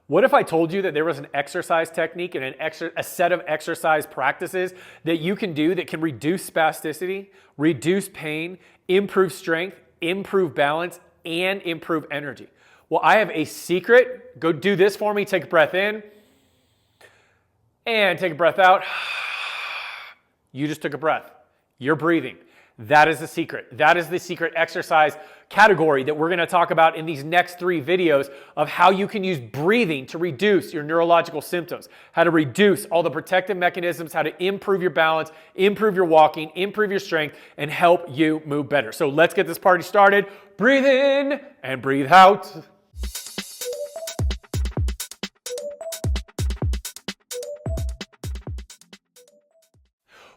What if I told you that there was an exercise technique and a set of exercise practices that you can do that can reduce spasticity, reduce pain, improve strength, improve balance, and improve energy? Well, I have a secret. Go do this for me. Take a breath in and take a breath out. You just took a breath. You're breathing. That is the secret. That is the secret exercise category that we're going to talk about in these next 3 videos of how you can use breathing to reduce your neurological symptoms, how to reduce all the protective mechanisms, how to improve your balance, improve your walking, improve your strength, and help you move better. So let's get this party started. Breathe in and breathe out.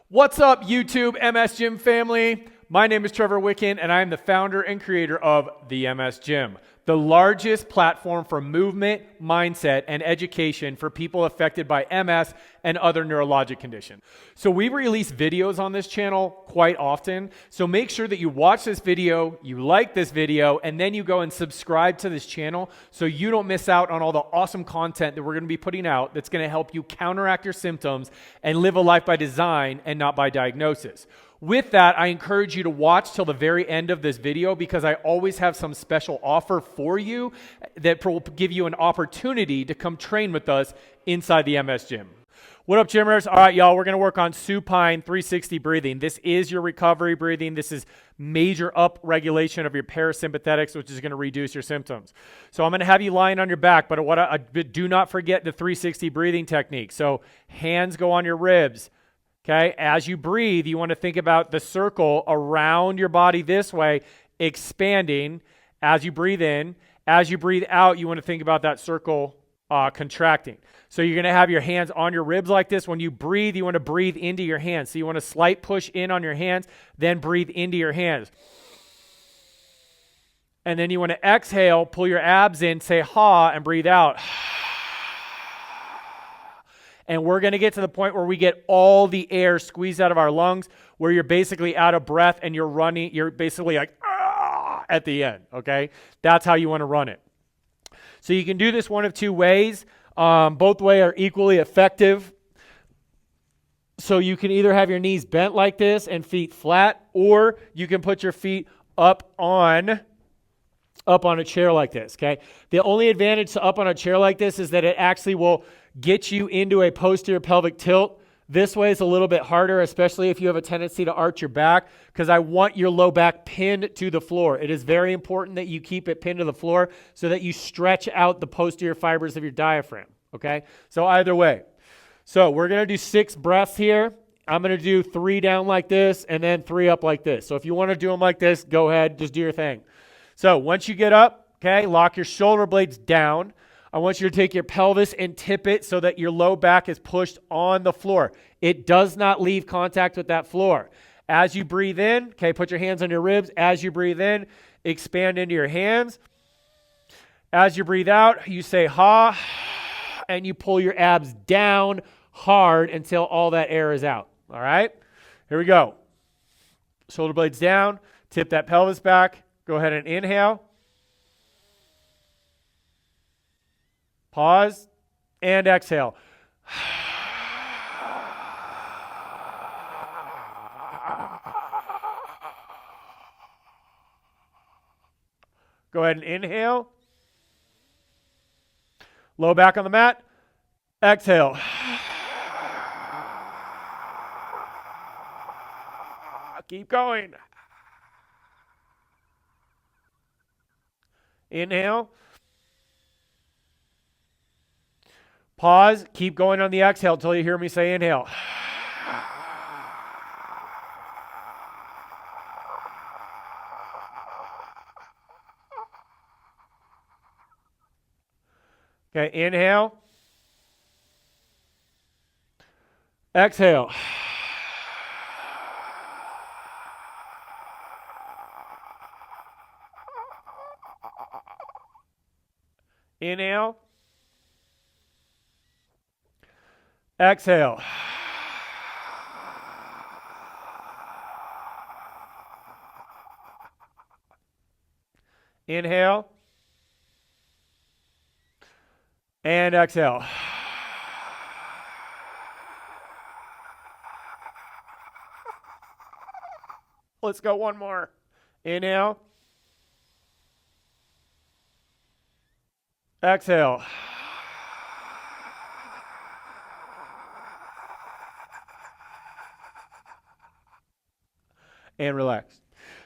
What's up, YouTube MS Gym family? My name is Trevor Wicken, and I am the founder and creator of the MS Gym, the largest platform for movement, mindset, and education for people affected by MS and other neurologic conditions. So we release videos on this channel quite often, so make sure that you watch this video, you like this video, and then you go and subscribe to this channel so you don't miss out on all the awesome content that we're going to be putting out that's going to help you counteract your symptoms and live a life by design and not by diagnosis. With that, I encourage you to watch till the very end of this video because I always have some special offer for you that will give you an opportunity to come train with us inside the MS Gym. What up, gymmers? All right, y'all, we're going to work on supine 360 breathing. This is your recovery breathing. This is major up regulation of your parasympathetics, which is going to reduce your symptoms. So I'm going to have you lying on your back, but do not forget the 360 breathing technique. So hands go on your ribs. Okay, as you breathe, you want to think about the circle around your body this way, expanding as you breathe in. As you breathe out, you want to think about that circle contracting. So you're going to have your hands on your ribs like this. When you breathe, you want to breathe into your hands. So you want to slight push in on your hands, then breathe into your hands. And then you want to exhale, pull your abs in, say ha, and breathe out. And we're going to get to the point where we get all the air squeezed out of our lungs, where you're basically out of breath and you're basically like, at the end, okay? That's how you want to run it. So you can do this one of 2 ways. Both ways are equally effective. So you can either have your knees bent like this and feet flat, or you can put your feet up on a chair like this, okay? The only advantage to up on a chair like this is that it actually will get you into a posterior pelvic tilt. This way is a little bit harder, especially if you have a tendency to arch your back, because I want your low back pinned to the floor. It is very important that you keep it pinned to the floor so that you stretch out the posterior fibers of your diaphragm, okay? So either way. So we're going to do 6 breaths here. I'm going to do 3 down like this and then 3 up like this. So if you want to do them like this, go ahead, just do your thing. So once you get up, okay, lock your shoulder blades down. I want you to take your pelvis and tip it so that your low back is pushed on the floor. It does not leave contact with that floor. As you breathe in, okay, put your hands on your ribs. As you breathe in, expand into your hands. As you breathe out, you say ha, and you pull your abs down hard until all that air is out. All right? Here we go. Shoulder blades down, tip that pelvis back. Go ahead and inhale. Pause and exhale. Go ahead and inhale. Low back on the mat. Exhale. Keep going. Inhale. Pause. Keep going on the exhale until you hear me say inhale. Okay, inhale. Exhale. Inhale. Exhale. Inhale. And exhale. Let's go one more. Inhale. Exhale. And relax.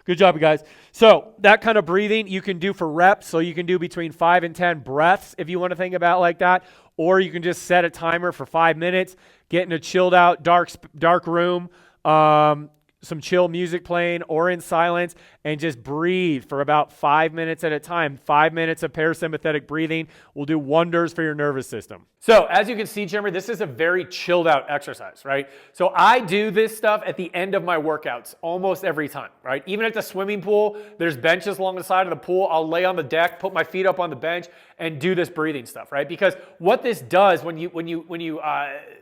Good job, you guys. So that kind of breathing you can do for reps. So you can do between 5 and 10 breaths if you want to think about it like that. Or you can just set a timer for 5 minutes, get in a chilled out, dark room, some chill music playing or in silence, and just breathe for about 5 minutes at a time. 5 minutes of parasympathetic breathing will do wonders for your nervous system. So as you can see, Jimmer, this is a very chilled out exercise, right? So I do this stuff at the end of my workouts almost every time, right? Even at the swimming pool, there's benches along the side of the pool. I'll lay on the deck, put my feet up on the bench, and do this breathing stuff, right? Because what this does when you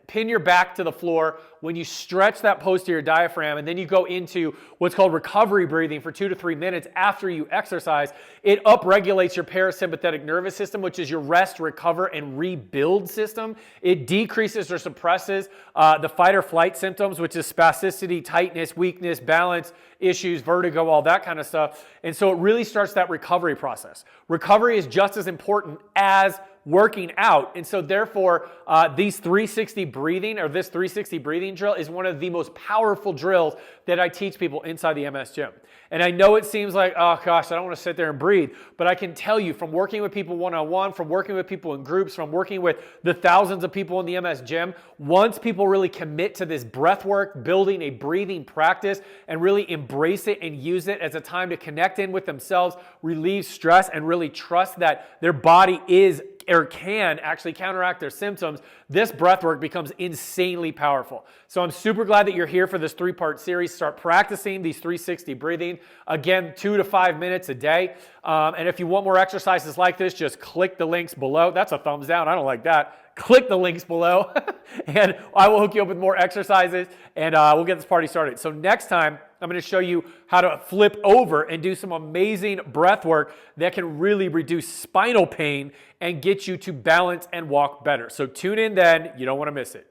pin your back to the floor, when you stretch that posterior diaphragm, and then you go into what's called recovery breathing for 2 to 3 minutes after you exercise, it upregulates your parasympathetic nervous system, which is your rest, recover, and rebuild system. It decreases or suppresses the fight or flight symptoms, which is spasticity, tightness, weakness, balance issues, vertigo, all that kind of stuff. And so it really starts that recovery process. Recovery is just as important as working out. And so therefore, these 360 breathing or this 360 breathing drill is one of the most powerful drills that I teach people inside the MS gym. And I know it seems like, oh gosh, I don't want to sit there and breathe, but I can tell you from working with people one-on-one, from working with people in groups, from working with the thousands of people in the MS gym, once people really commit to this breath work, building a breathing practice, and really embrace it and use it as a time to connect in with themselves, relieve stress, and really trust that their body is or can actually counteract their symptoms, this breath work becomes insanely powerful. So I'm super glad that you're here for this 3-part series. Start practicing these 360 breathing. Again, 2 to 5 minutes a day. And if you want more exercises like this, just click the links below. That's a thumbs down. I don't like that. Click the links below and I will hook you up with more exercises and we'll get this party started. So next time, I'm going to show you how to flip over and do some amazing breath work that can really reduce spinal pain and get you to balance and walk better. So tune in then. You don't want to miss it.